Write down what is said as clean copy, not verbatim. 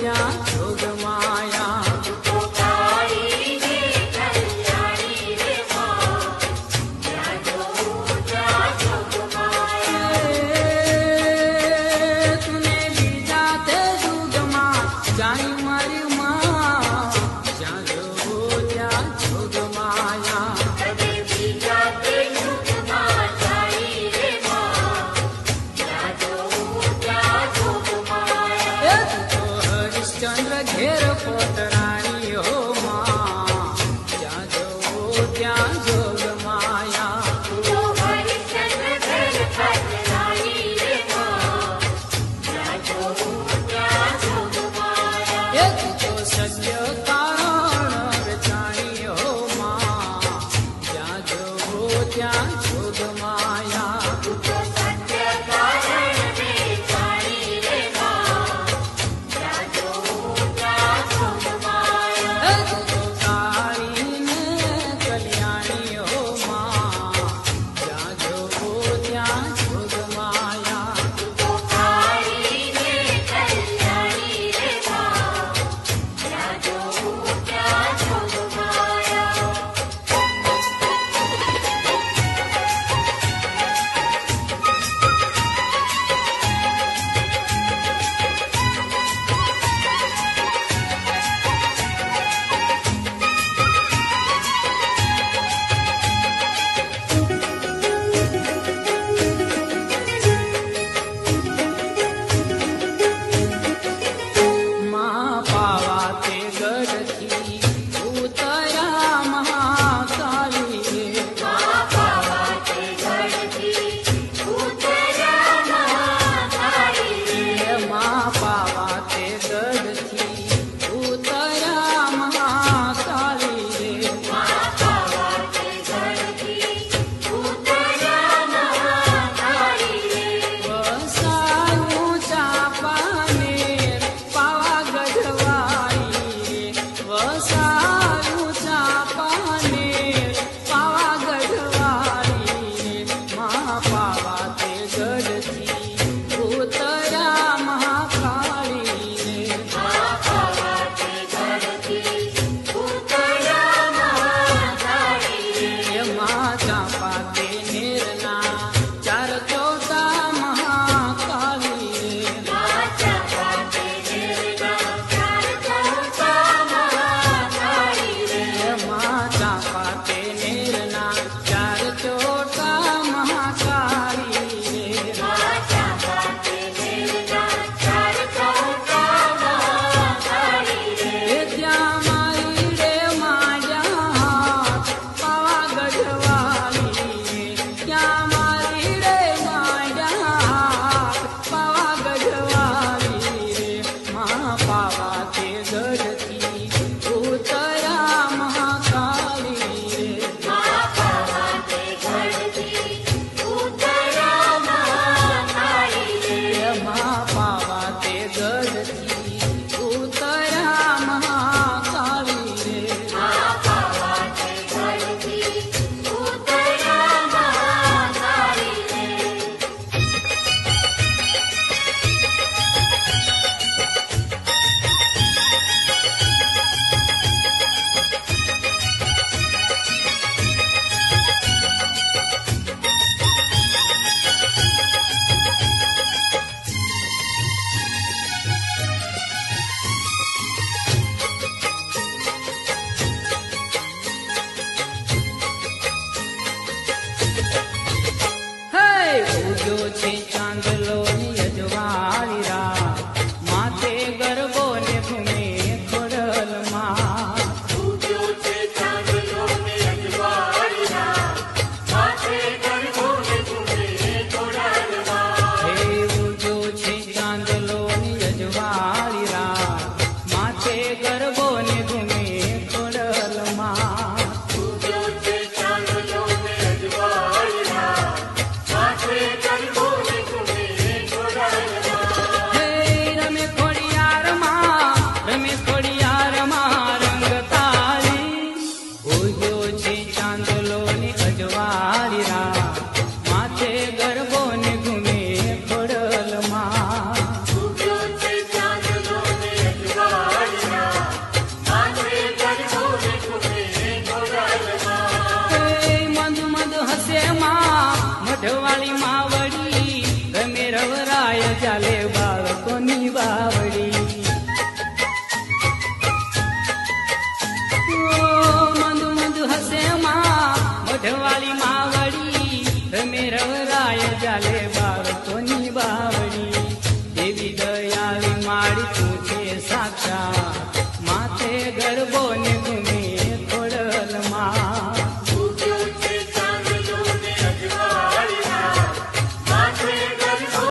ત્યાં જોગ માયા ચંદ્ર ઘેર પોતરાણી હો માં જ્યાં જવો ત્યાં જોગ માયા એક તો સત્ય કારણ વેચાણી હો માં જ્યાં જવો ત્યાં જોગ માયા છે ચાંદલો યજવાળી રાત માથે ગરબો ને ઘૂમે ખોડલમાં ઉગ્યો છે ચાંદલો યજવાળી રાત માથે ગરબો ને ઘૂમે ખોડલમાં હે ઉગ્યો છે ચાંદલો યજવાળી રાત માથે ગરબો ને ઘૂમે ખોડલમાં ઉગ્યો છે ચાંદલો યજવાળી રાત માથે ગરબો ને માવડી રમે રવરાય ચાલે બાળકોની બાવડી મંદુ મંદુ હસે માં મોઢવાળી માવડી રમે રવરાય ચાલે બાળકોની બાવડી દેવી દયાળી માડી તું છે સાક્ષાત માથે ગરબો